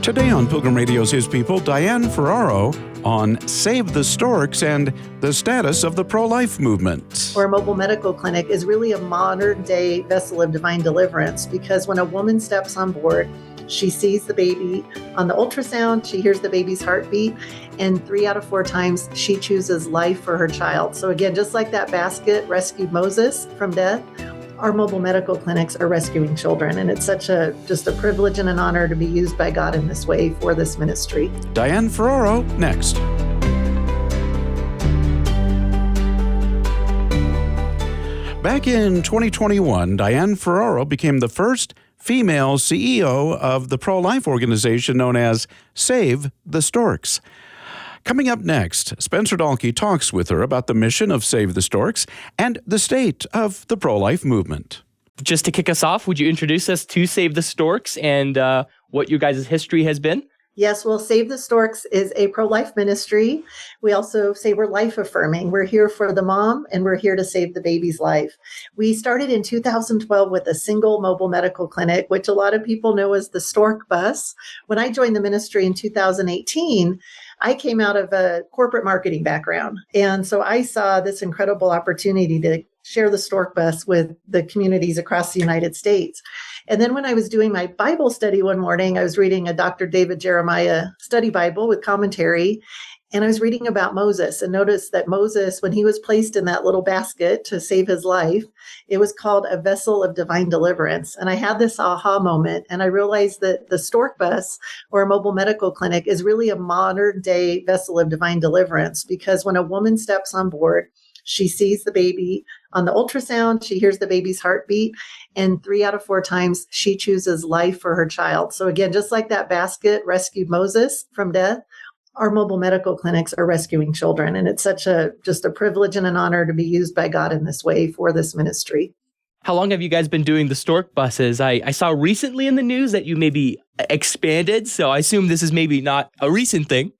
Today on Pilgrim Radio's His People, Diane Ferraro on Save the Storks and the status of the pro-life movement. Or a mobile medical clinic is really a modern-day vessel of divine deliverance, because when a woman steps on board, she sees the baby on the ultrasound, she hears the baby's heartbeat, and 3 out of 4 times she chooses life for her child. So again, just like that basket rescued Moses from death, our mobile medical clinics are rescuing children. And it's such just a privilege and an honor to be used by God in this way for this ministry. Diane Ferraro, next. Back in 2021, Diane Ferraro became the first female CEO of the pro-life organization known as Save the Storks. Coming up next, Spencer Dalke talks with her about the mission of Save the Storks and the state of the pro-life movement. Just to kick us off, would you introduce us to Save the Storks and what your guys' history has been? Yes, well, Save the Storks is a pro-life ministry. We also say we're life affirming. We're here for the mom, and we're here to save the baby's life. We started in 2012 with a single mobile medical clinic, which a lot of people know as the Stork Bus. When I joined the ministry in 2018, I came out of a corporate marketing background. And so I saw this incredible opportunity to share the Stork Bus with the communities across the United States. And then when I was doing my Bible study one morning, I was reading a Dr. David Jeremiah study Bible with commentary, and I was reading about Moses and noticed that Moses, when he was placed in that little basket to save his life, it was called a vessel of divine deliverance. And I had this aha moment, and I realized that the Stork Bus, or a mobile medical clinic, is really a modern day vessel of divine deliverance, because when a woman steps on board, she sees the baby on the ultrasound, she hears the baby's heartbeat, and 3 out of 4 times she chooses life for her child. So again, just like that basket rescued Moses from death, our mobile medical clinics are rescuing children. And it's such just a privilege and an honor to be used by God in this way for this ministry. How long have you guys been doing the Stork buses? I saw recently in the news that you maybe expanded, so I assume this is maybe not a recent thing.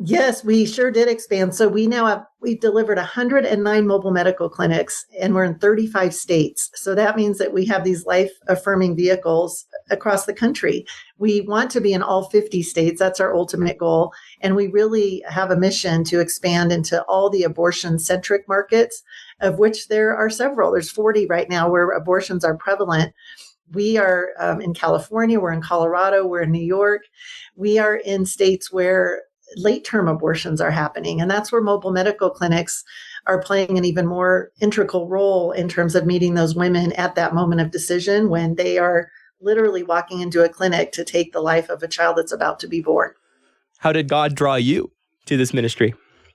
Yes, we sure did expand. So we've delivered 109 mobile medical clinics, and we're in 35 states. So that means that we have these life-affirming vehicles across the country. We want to be in all 50 states. That's our ultimate goal. And we really have a mission to expand into all the abortion-centric markets, of which there are several. There's 40 right now where abortions are prevalent. We are in California, we're in Colorado, we're in New York. We are in states where late-term abortions are happening. And that's where mobile medical clinics are playing an even more integral role in terms of meeting those women at that moment of decision when they are literally walking into a clinic to take the life of a child that's about to be born. How did God draw you to this ministry?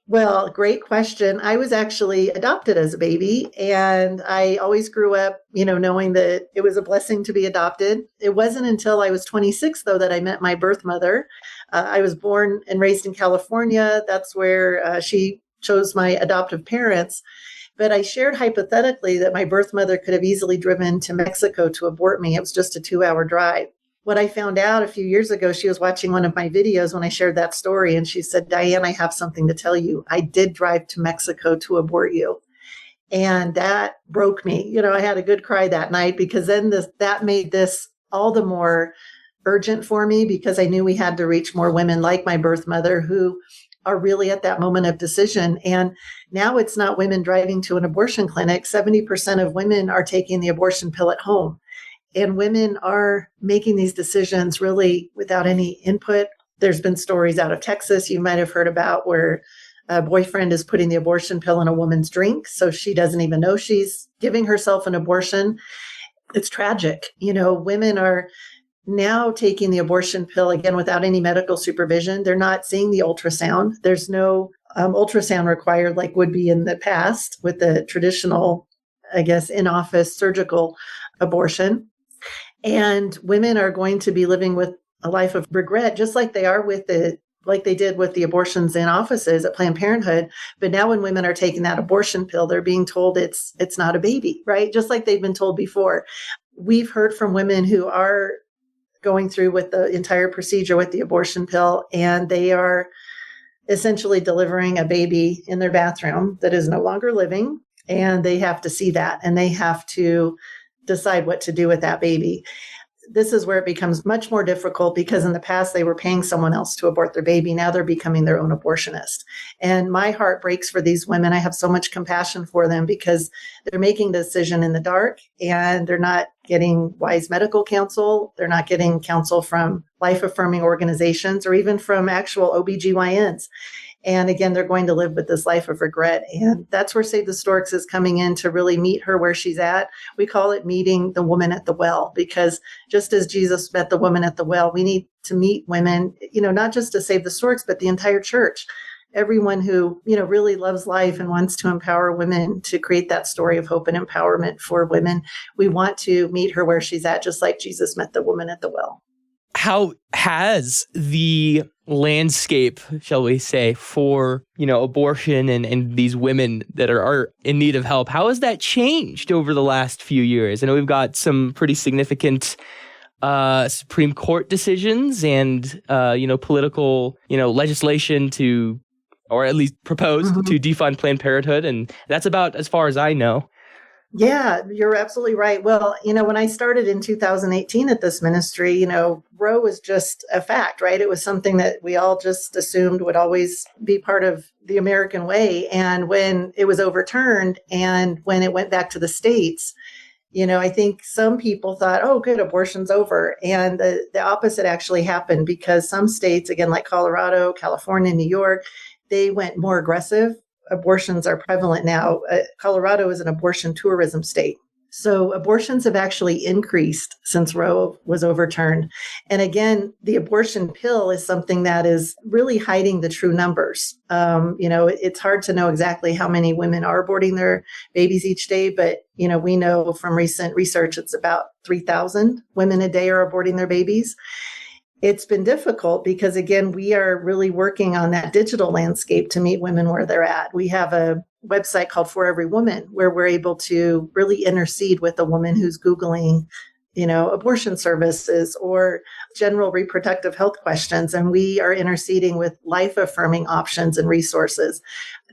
Well, great question. I was actually adopted as a baby, and I always grew up, knowing that it was a blessing to be adopted. It wasn't until I was 26, though, that I met my birth mother. I was born and raised in California. That's where she chose my adoptive parents. But I shared hypothetically that my birth mother could have easily driven to Mexico to abort me. It was just a 2-hour drive. What I found out a few years ago, she was watching one of my videos when I shared that story, and she said, "Diane, I have something to tell you. I did drive to Mexico to abort you." And that broke me. I had a good cry that night, because then that made this all the more urgent for me, because I knew we had to reach more women like my birth mother who are really at that moment of decision. And now it's not women driving to an abortion clinic. 70% of women are taking the abortion pill at home. And women are making these decisions really without any input. There's been stories out of Texas you might have heard about where a boyfriend is putting the abortion pill in a woman's drink, so she doesn't even know she's giving herself an abortion. It's tragic. Women are now taking the abortion pill, again, without any medical supervision. They're not seeing the ultrasound. There's no ultrasound required like would be in the past with the traditional, in-office surgical abortion. And women are going to be living with a life of regret, just like they are like they did with the abortions in offices at Planned Parenthood. But now when women are taking that abortion pill, they're being told it's not a baby, right? Just like they've been told before. We've heard from women who are going through with the entire procedure with the abortion pill, and they are essentially delivering a baby in their bathroom that is no longer living, and they have to see that, and they have to decide what to do with that baby. this is where it becomes much more difficult, because in the past they were paying someone else to abort their baby. Now they're becoming their own abortionist. And my heart breaks for these women. I have so much compassion for them because they're making the decision in the dark, and they're not getting wise medical counsel. They're not getting counsel from life-affirming organizations or even from actual OBGYNs. And again, they're going to live with this life of regret. And that's where Save the Storks is coming in to really meet her where she's at. We call it meeting the woman at the well, because just as Jesus met the woman at the well, we need to meet women, not just to save the storks, but the entire church. Everyone who, really loves life and wants to empower women to create that story of hope and empowerment for women. We want to meet her where she's at, just like Jesus met the woman at the well. How has the landscape, shall we say, for, abortion and these women that are in need of help, how has that changed over the last few years? I know we've got some pretty significant Supreme Court decisions and, political, legislation to, or at least proposed to defund Planned Parenthood. And that's about as far as I know. Yeah, you're absolutely right. Well, when I started in 2018 at this ministry, Roe was just a fact, right? It was something that we all just assumed would always be part of the American way. And when it was overturned and when it went back to the states, I think some people thought, oh, good, abortion's over. And the opposite actually happened, because some states, again, like Colorado, California, New York, they went more aggressive. Abortions are prevalent now. Colorado is an abortion tourism state. So abortions have actually increased since Roe was overturned. And again, the abortion pill is something that is really hiding the true numbers. It's hard to know exactly how many women are aborting their babies each day, but, we know from recent research, it's about 3,000 women a day are aborting their babies. It's been difficult because, again, we are really working on that digital landscape to meet women where they're at. We have a website called For Every Woman, where we're able to really intercede with a woman who's Googling, abortion services or general reproductive health questions. And we are interceding with life-affirming options and resources.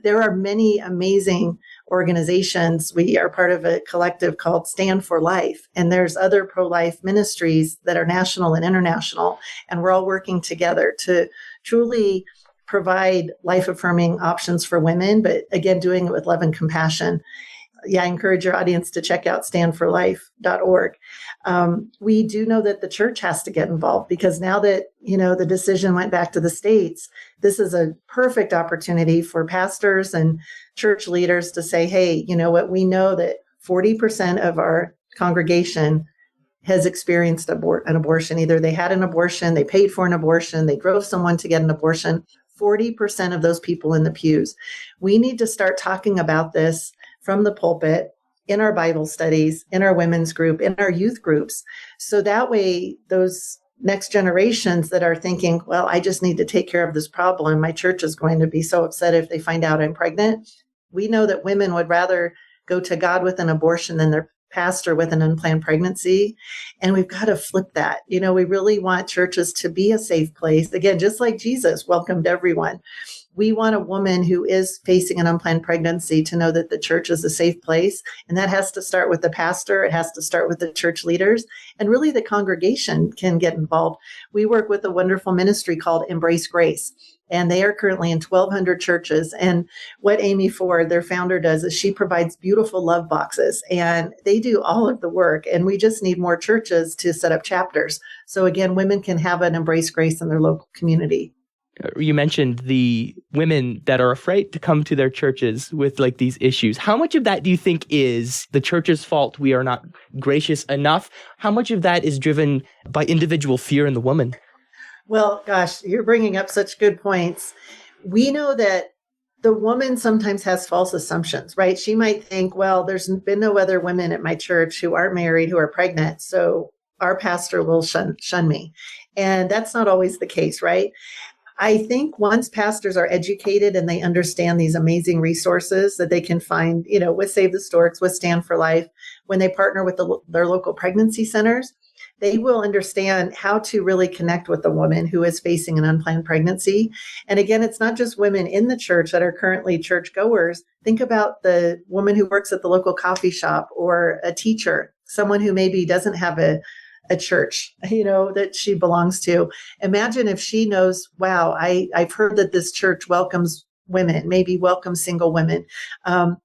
There are many amazing organizations. We are part of a collective called Stand for Life, and there's other pro-life ministries that are national and international, and we're all working together to truly provide life-affirming options for women, but again, doing it with love and compassion. Yeah, I encourage your audience to check out standforlife.org. We do know that the church has to get involved, because now that, the decision went back to the states, this is a perfect opportunity for pastors and church leaders to say, hey, you know what, we know that 40% of our congregation has experienced an abortion. Either they had an abortion, they paid for an abortion, they drove someone to get an abortion. 40% of those people in the pews. We need to start talking about this from the pulpit, in our Bible studies, in our women's group, in our youth groups. So that way, those next generations that are thinking, well, I just need to take care of this problem. My church is going to be so upset if they find out I'm pregnant. We know that women would rather go to God with an abortion than their pastor with an unplanned pregnancy. And we've got to flip that. We really want churches to be a safe place. Again, just like Jesus welcomed everyone. We want a woman who is facing an unplanned pregnancy to know that the church is a safe place. And that has to start with the pastor. It has to start with the church leaders. And really the congregation can get involved. We work with a wonderful ministry called Embrace Grace. And they are currently in 1,200 churches. And what Amy Ford, their founder, does is she provides beautiful love boxes. And they do all of the work. And we just need more churches to set up chapters. So again, women can have an Embrace Grace in their local community. You mentioned the women that are afraid to come to their churches with these issues. How much of that do you think is the church's fault? We are not gracious enough. How much of that is driven by individual fear in the woman? Well, gosh, you're bringing up such good points. We know that the woman sometimes has false assumptions, right? She might think, well, there's been no other women at my church who aren't married, who are pregnant, so our pastor will shun me. And that's not always the case, right? I think once pastors are educated and they understand these amazing resources that they can find, with Save the Storks, with Stand for Life, when they partner with their local pregnancy centers, they will understand how to really connect with the woman who is facing an unplanned pregnancy. And again, it's not just women in the church that are currently churchgoers. Think about the woman who works at the local coffee shop, or a teacher, someone who maybe doesn't have a a church, that she belongs to. Imagine if she knows, wow, I've heard that this church welcomes women, maybe welcome single women.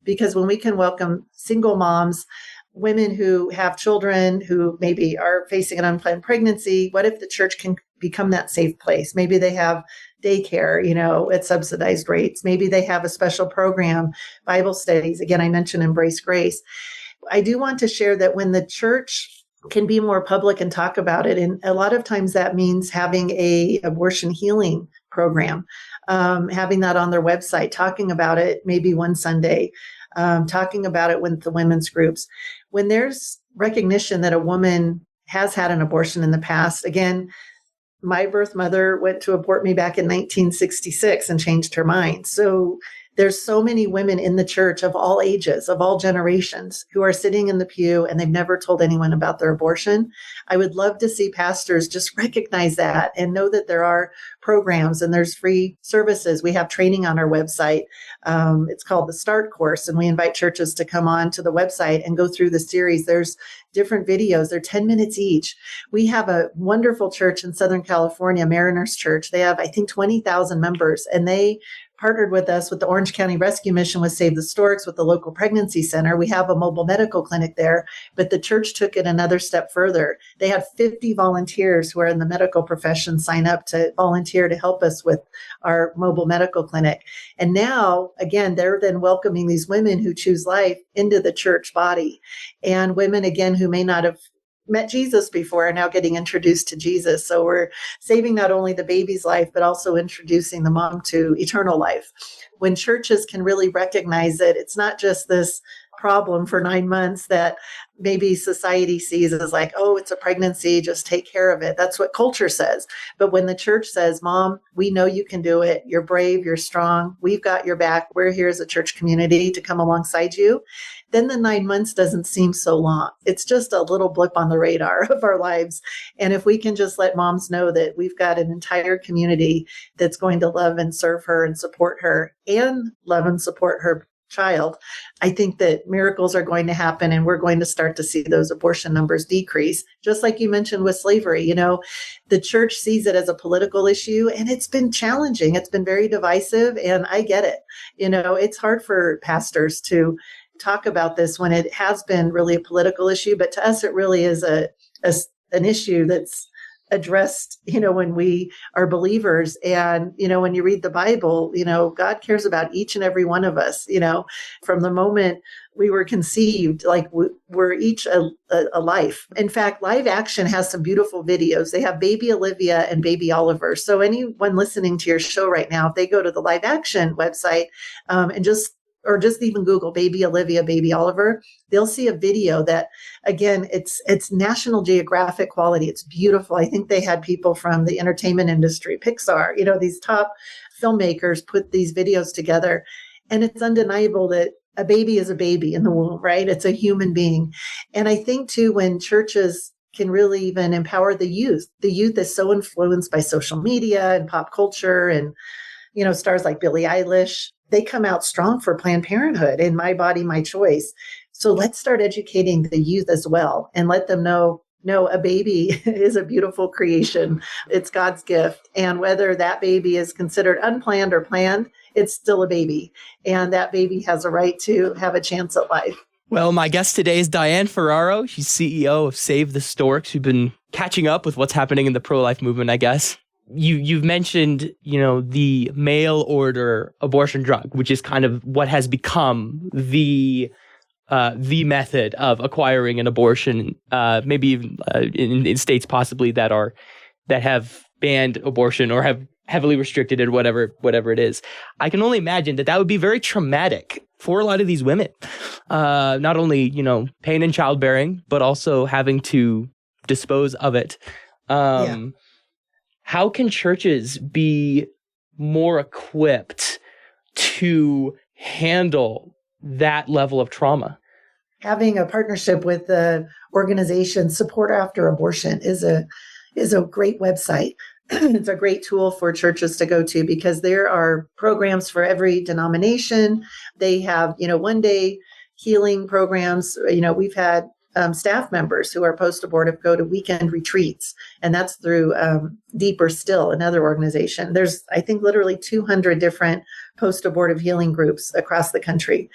Because when we can welcome single moms, women who have children who maybe are facing an unplanned pregnancy, what if the church can become that safe place? Maybe they have daycare, at subsidized rates. Maybe they have a special program, Bible studies. Again, I mentioned Embrace Grace. I do want to share that when the church can be more public and talk about it, and a lot of times that means having a abortion healing program, having that on their website, talking about it maybe one Sunday, talking about it with the women's groups. When there's recognition that a woman has had an abortion in the past, again, my birth mother went to abort me back in 1966 and changed her mind. So there's so many women in the church of all ages, of all generations, who are sitting in the pew and they've never told anyone about their abortion. I would love to see pastors just recognize that and know that there are programs and there's free services. We have training on our website. It's called the START course, and we invite churches to come on to the website and go through the series. There's different videos. They're 10 minutes each. We have a wonderful church in Southern California, Mariners Church. They have, I think, 20,000 members, and they partnered with us with the Orange County Rescue Mission, with Save the Storks, with the local pregnancy center. We have a mobile medical clinic there, but the church took it another step further. They had 50 volunteers who are in the medical profession sign up to volunteer to help us with our mobile medical clinic. And now, again, they're then welcoming these women who choose life into the church body, and women, again, who may not have met Jesus before are now getting introduced to Jesus. So we're saving not only the baby's life, but also introducing the mom to eternal life. When churches can really recognize that it's not just this problem for 9 months that maybe society sees as like, oh, it's a pregnancy, just take care of it. That's what culture says. But when the church says, Mom, we know you can do it. You're brave, you're strong. We've got your back. We're here as a church community to come alongside you. Then the 9 months doesn't seem so long. It's just a little blip on the radar of our lives. And if we can just let moms know that we've got an entire community that's going to love and serve her and support her and love and support her child, I think that miracles are going to happen, and we're going to start to see those abortion numbers decrease. Just like you mentioned with slavery, the church sees it as a political issue, and it's been challenging. It's been very divisive, and I get it. It's hard for pastors to talk about this when it has been really a political issue, but to us, it really is an issue that's addressed, when we are believers. And, when you read the Bible, God cares about each and every one of us, from the moment we were conceived, like we're each a life. In fact, Live Action has some beautiful videos. They have baby Olivia and baby Oliver. So anyone listening to your show right now, if they go to the Live Action website and just even Google baby Olivia, baby Oliver, they'll see a video that, again, it's National Geographic quality. It's beautiful. I think they had people from the entertainment industry, Pixar, these top filmmakers put these videos together. And it's undeniable that a baby is a baby in the womb, right? It's a human being. And I think too, when churches can really even empower the youth is so influenced by social media and pop culture and, stars like Billie Eilish, they come out strong for Planned Parenthood and My Body, My Choice. So let's start educating the youth as well and let them know, no, a baby is a beautiful creation. It's God's gift. And whether that baby is considered unplanned or planned, it's still a baby. And that baby has a right to have a chance at life. Well, my guest today is Diane Ferraro. She's CEO of Save the Storks. We've been catching up with what's happening in the pro-life movement, I guess. You've mentioned, the mail order abortion drug, which is kind of what has become the method of acquiring an abortion, maybe even in states possibly that have banned abortion or have heavily restricted it, whatever it is. I can only imagine that would be very traumatic for a lot of these women. Not only, pain in childbearing, but also having to dispose of it. How can churches be more equipped to handle that level of trauma? Having a partnership with the organization Support After Abortion is a great website. It's a great tool for churches to go to because there are programs for every denomination. They have, one-day healing programs. We've had staff members who are post-abortive go to weekend retreats, and that's through Deeper Still, another organization. There's, I think, literally 200 different post-abortive healing groups across the country.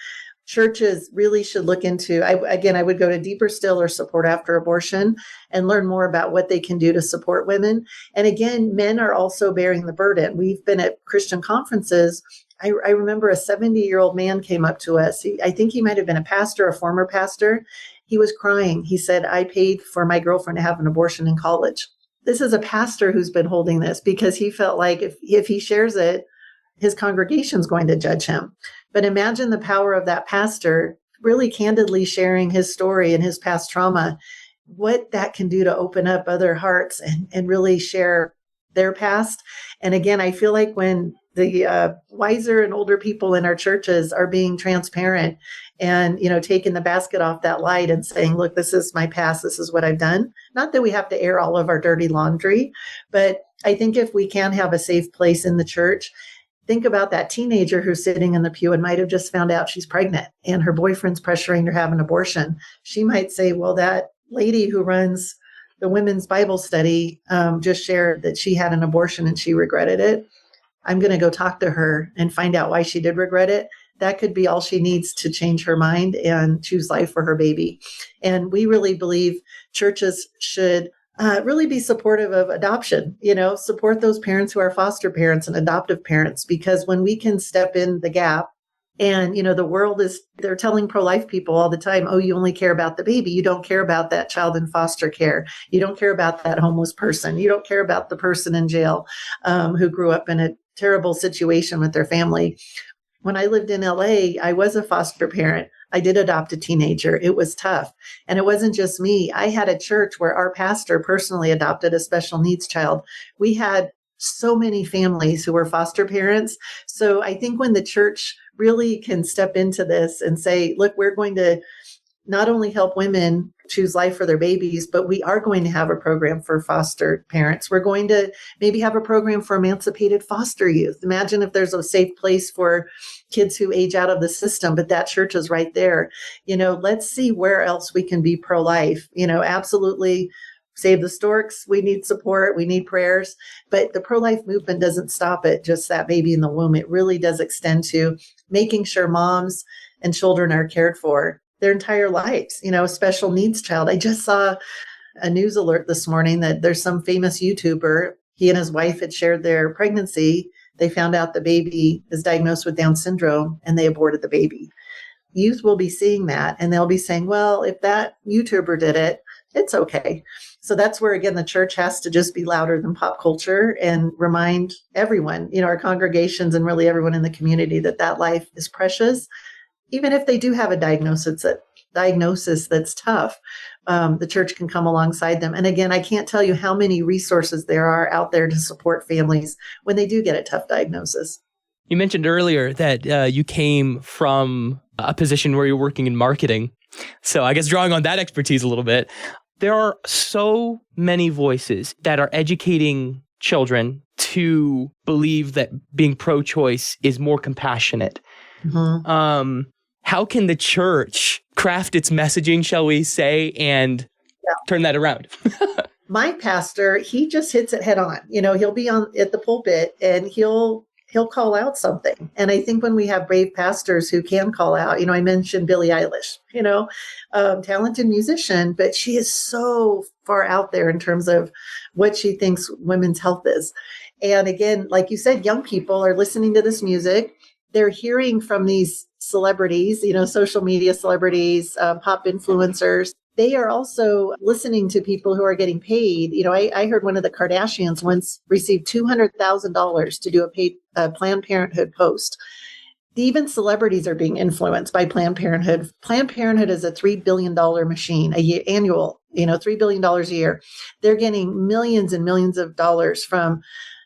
Churches really should look into, I would go to Deeper Still or Support After Abortion and learn more about what they can do to support women. And again, men are also bearing the burden. We've been at Christian conferences. I remember a 70-year-old man came up to us. I think he might have been a pastor, a former pastor. He was crying. He said, I paid for my girlfriend to have an abortion in college. This is a pastor who's been holding this because he felt like if he shares it, his congregation's going to judge him. But imagine the power of that pastor really candidly sharing his story and his past trauma, what that can do to open up other hearts and really share their past. And again, I feel like when the wiser and older people in our churches are being transparent and, taking the basket off that light and saying, look, this is my past. This is what I've done. Not that we have to air all of our dirty laundry, but I think if we can have a safe place in the church, think about that teenager who's sitting in the pew and might have just found out she's pregnant and her boyfriend's pressuring her to have an abortion. She might say, well, that lady who runs the women's Bible study just shared that she had an abortion and she regretted it. I'm going to go talk to her and find out why she did regret it. That could be all she needs to change her mind and choose life for her baby. And we really believe churches should really be supportive of adoption, support those parents who are foster parents and adoptive parents, because when we can step in the gap and, the world they're telling pro-life people all the time, oh, you only care about the baby. You don't care about that child in foster care. You don't care about that homeless person. You don't care about the person in jail who grew up in a terrible situation with their family. When I lived in LA, I was a foster parent. I did adopt a teenager. It was tough. And it wasn't just me. I had a church where our pastor personally adopted a special needs child. We had so many families who were foster parents. So I think when the church really can step into this and say, look, we're going to not only help women choose life for their babies, but we are going to have a program for foster parents. We're going to maybe have a program for emancipated foster youth. Imagine if there's a safe place for kids who age out of the system, but that church is right there. Let's see where else we can be pro-life. Absolutely. Save the Storks. We need support. We need prayers. But the pro-life movement doesn't stop at just that baby in the womb. It really does extend to making sure moms and children are cared for their entire lives. A special needs child. I just saw a news alert this morning that there's some famous YouTuber. He and his wife had shared their pregnancy. They found out the baby is diagnosed with Down syndrome and they aborted the baby. Youth will be seeing that and they'll be saying, well, if that YouTuber did it, it's okay. So that's where, again, the church has to just be louder than pop culture and remind everyone, our congregations and really everyone in the community that life is precious. Even if they do have a diagnosis that's tough, the church can come alongside them. And again, I can't tell you how many resources there are out there to support families when they do get a tough diagnosis. You mentioned earlier that you came from a position where you're working in marketing. So I guess drawing on that expertise a little bit, there are so many voices that are educating children to believe that being pro-choice is more compassionate. Mm-hmm. How can the church craft its messaging, shall we say, and turn that around? My pastor, he just hits it head on. He'll be at the pulpit and he'll call out something. And I think when we have brave pastors who can call out, I mentioned Billie Eilish, talented musician, but she is so far out there in terms of what she thinks women's health is. And again, like you said, young people are listening to this music. They're hearing from these celebrities, social media celebrities, pop influencers. They are also listening to people who are getting paid. I heard one of the Kardashians once received $200,000 to do a paid Planned Parenthood post. Even celebrities are being influenced by Planned Parenthood. Planned Parenthood is a $3 billion machine, annual, $3 billion a year. They're getting millions and millions of dollars from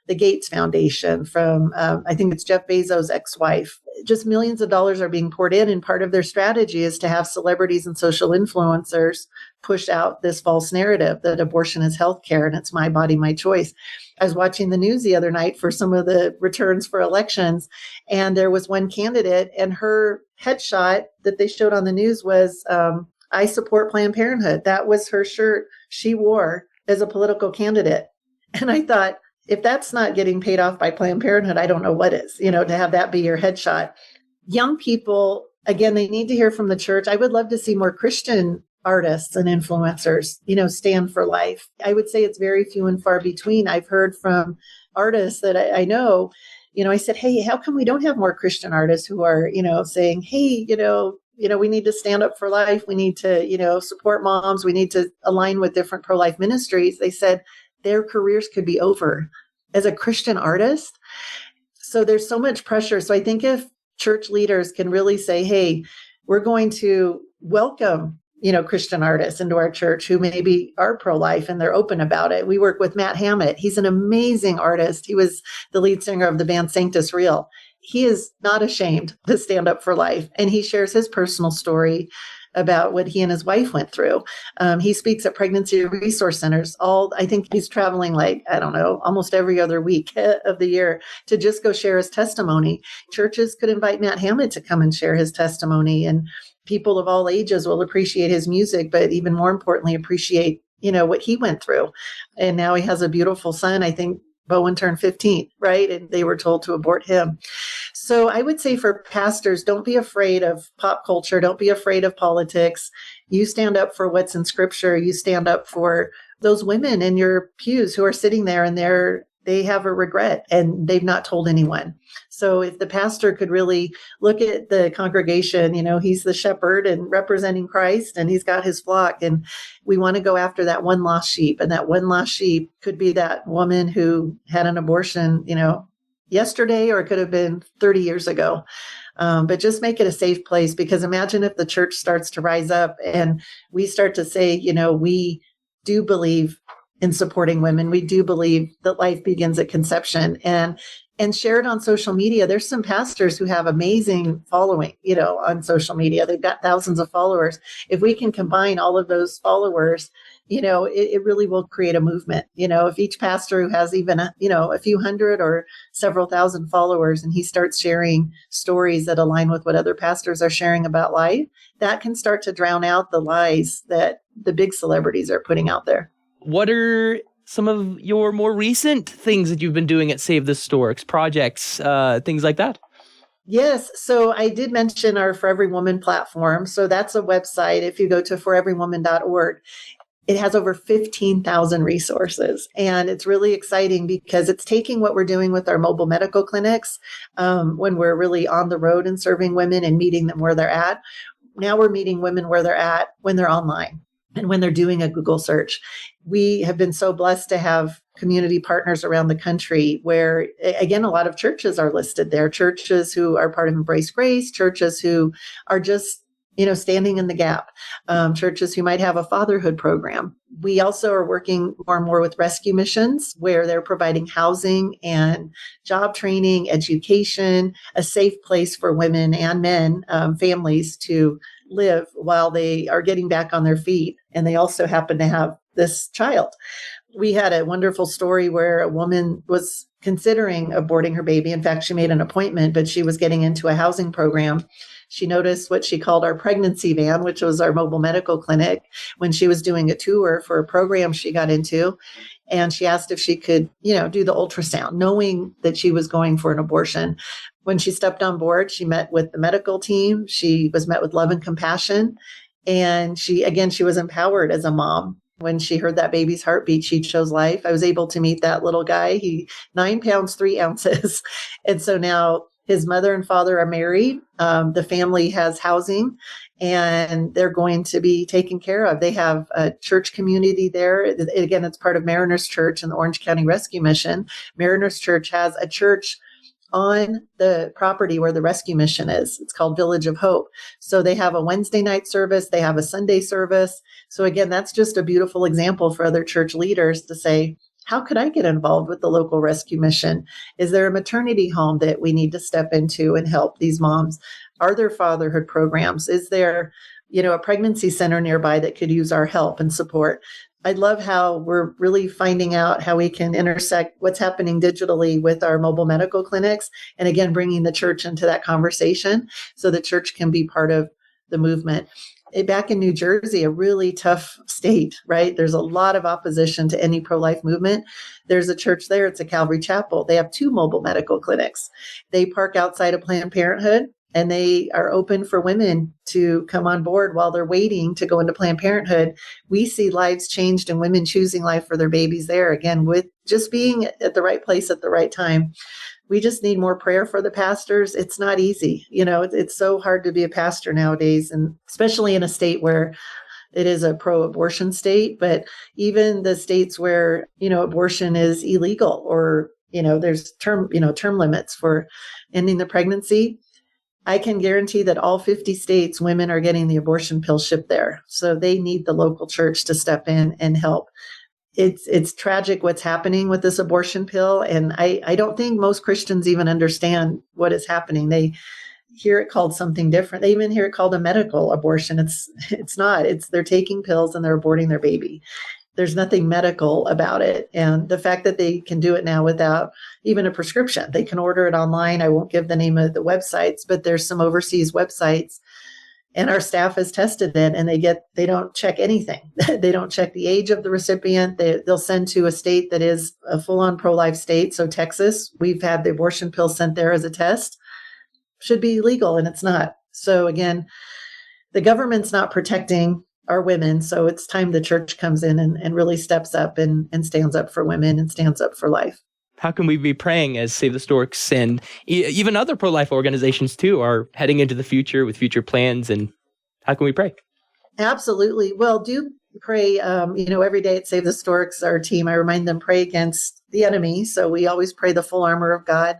the Gates Foundation, from, I think it's Jeff Bezos' ex-wife. Just millions of dollars are being poured in. And part of their strategy is to have celebrities and social influencers push out this false narrative that abortion is healthcare and it's my body, my choice. I was watching the news the other night for some of the returns for elections, and there was one candidate and her headshot that they showed on the news was I support Planned Parenthood. That was her shirt she wore as a political candidate. And I thought, if that's not getting paid off by Planned Parenthood, I don't know what is, to have that be your headshot. Young people, again, they need to hear from the church. I would love to see more Christian artists and influencers, stand for life. I would say it's very few and far between. I've heard from artists that I know, I said, hey, how come we don't have more Christian artists who are, saying, hey, we need to stand up for life. We need to, support moms. We need to align with different pro-life ministries. They said their careers could be over as a Christian artist. So there's so much pressure. So I think if church leaders can really say, hey, we're going to welcome, Christian artists into our church who maybe are pro-life and they're open about it. We work with Matt Hammett. He's an amazing artist. He was the lead singer of the band Sanctus Real. He is not ashamed to stand up for life. And he shares his personal story about what he and his wife went through. He speaks at pregnancy resource centers. I think he's traveling almost every other week of the year to just go share his testimony. Churches could invite Matt Hammett to come and share his testimony, and people of all ages will appreciate his music, but even more importantly, appreciate, what he went through. And now he has a beautiful son. I think Bowen turned 15, right? And they were told to abort him. So I would say for pastors, don't be afraid of pop culture. Don't be afraid of politics. You stand up for what's in scripture. You stand up for those women in your pews who are sitting there and they have a regret and they've not told anyone. So if the pastor could really look at the congregation, he's the shepherd and representing Christ, and he's got his flock, and we want to go after that one lost sheep. And that one lost sheep could be that woman who had an abortion, yesterday, or it could have been 30 years ago. But just make it a safe place, because imagine if the church starts to rise up and we start to say, we do believe in supporting women. We do believe that life begins at conception, and share it on social media. There's some pastors who have amazing following, on social media. They've got thousands of followers. If we can combine all of those followers, it really will create a movement. If each pastor who has even, a few hundred or several thousand followers, and he starts sharing stories that align with what other pastors are sharing about life, that can start to drown out the lies that the big celebrities are putting out there. What are some of your more recent things that you've been doing at Save the Storks, projects, things like that? Yes. So I did mention our For Every Woman platform. So that's a website. If you go to foreverywoman.org, it has over 15,000 resources. And it's really exciting because it's taking what we're doing with our mobile medical clinics, when we're really on the road and serving women and meeting them where they're at. Now we're meeting women where they're at when they're online and when they're doing a Google search. We have been so blessed to have community partners around the country where, again, a lot of churches are listed there, churches who are part of Embrace Grace, churches who are just, standing in the gap, churches who might have a fatherhood program. We also are working more and more with rescue missions where they're providing housing and job training, education, a safe place for women and men, families to live while they are getting back on their feet. And they also happen to have this child. We had a wonderful story where a woman was considering aborting her baby. In fact, she made an appointment, but she was getting into a housing program. She noticed what she called our pregnancy van, which was our mobile medical clinic, when she was doing a tour for a program she got into. And she asked if she could, do the ultrasound, knowing that she was going for an abortion. When she stepped on board, she met with the medical team. She was met with love and compassion. And she was empowered as a mom. When she heard that baby's heartbeat, she chose life. I was able to meet that little guy. He 9 pounds, 3 ounces. And so now his mother and father are married. The family has housing and they're going to be taken care of. They have a church community there. Again, it's part of Mariners Church and the Orange County Rescue Mission. Mariners Church has a church on the property where the rescue mission is. It's called Village of Hope. So they have a Wednesday night service. They have a Sunday service. So again, that's just a beautiful example for other church leaders to say, how could I get involved with the local rescue mission? Is there a maternity home that we need to step into and help these moms? Are there fatherhood programs? Is there, a pregnancy center nearby that could use our help and support? I love how we're really finding out how we can intersect what's happening digitally with our mobile medical clinics. And again, bringing the church into that conversation so the church can be part of the movement. back in New Jersey, a really tough state, right? There's a lot of opposition to any pro-life movement. There's a church there. It's a Calvary Chapel. They have 2 mobile medical clinics. They park outside of Planned Parenthood, and they are open for women to come on board while they're waiting to go into Planned Parenthood. We see lives changed and women choosing life for their babies there, again, with just being at the right place at the right time. We just need more prayer for the pastors. It's not easy. It's so hard to be a pastor nowadays, and especially in a state where it is a pro-abortion state, but even the states where, abortion is illegal, or, there's term limits for ending the pregnancy. I can guarantee that all 50 states, women are getting the abortion pill shipped there. So they need the local church to step in and help. It's tragic what's happening with this abortion pill. And I don't think most Christians even understand what is happening. They hear it called something different. They even hear it called a medical abortion. It's not. They're taking pills and they're aborting their baby. There's nothing medical about it. And the fact that they can do it now without even a prescription, they can order it online. I won't give the name of the websites, but there's some overseas websites. And our staff has tested it, and they don't check anything. They don't check the age of the recipient. They'll send to a state that is a full-on pro-life state. So Texas, we've had the abortion pill sent there as a test. Should be legal, and it's not. So again, the government's not protecting our women. So it's time the church comes in and really steps up and stands up for women and stands up for life. How can we be praying as Save the Storks and even other pro-life organizations too are heading into the future with future plans, and how can we pray? Absolutely. Well, do pray, every day at Save the Storks, our team, I remind them, pray against the enemy. So we always pray the full armor of God,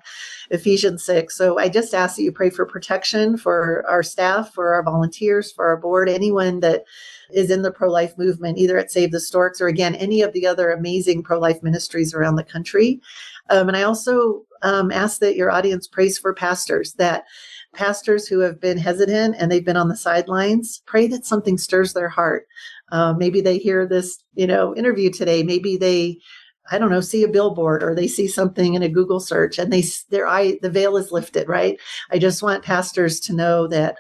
Ephesians 6. So I just ask that you pray for protection for our staff, for our volunteers, for our board, anyone that is in the pro-life movement, either at Save the Storks or, again, any of the other amazing pro-life ministries around the country. And I also ask that your audience prays for pastors, that pastors who have been hesitant and they've been on the sidelines, pray that something stirs their heart. Maybe they hear this, interview today. Maybe they, see a billboard, or they see something in a Google search and the veil is lifted, right? I just want pastors to know that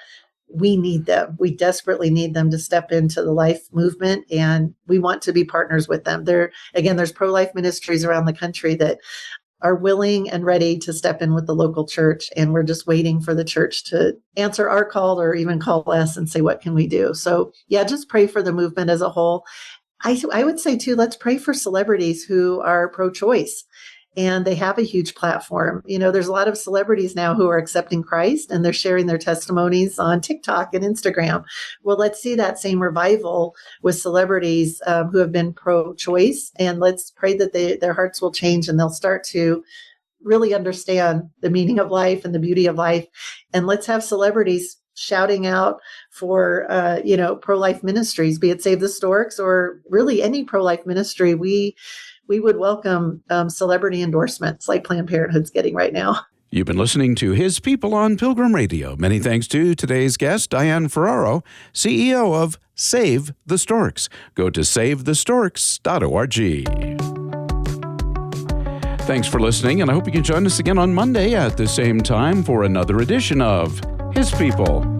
we need them. We desperately need them to step into the life movement, and we want to be partners with them. There's pro-life ministries around the country that are willing and ready to step in with the local church. And we're just waiting for the church to answer our call or even call us and say, what can we do? So just pray for the movement as a whole. I would say too, let's pray for celebrities who are pro-choice. And they have a huge platform. There's a lot of celebrities now who are accepting Christ, and they're sharing their testimonies on TikTok and Instagram. Well, let's see that same revival with celebrities who have been pro-choice. And let's pray that their hearts will change and they'll start to really understand the meaning of life and the beauty of life. And let's have celebrities shouting out for, pro-life ministries, be it Save the Storks or really any pro-life ministry. We would welcome celebrity endorsements like Planned Parenthood's getting right now. You've been listening to His People on Pilgrim Radio. Many thanks to today's guest, Diane Ferraro, CEO of Save the Storks. Go to savethestorks.org. Thanks for listening, and I hope you can join us again on Monday at the same time for another edition of His People.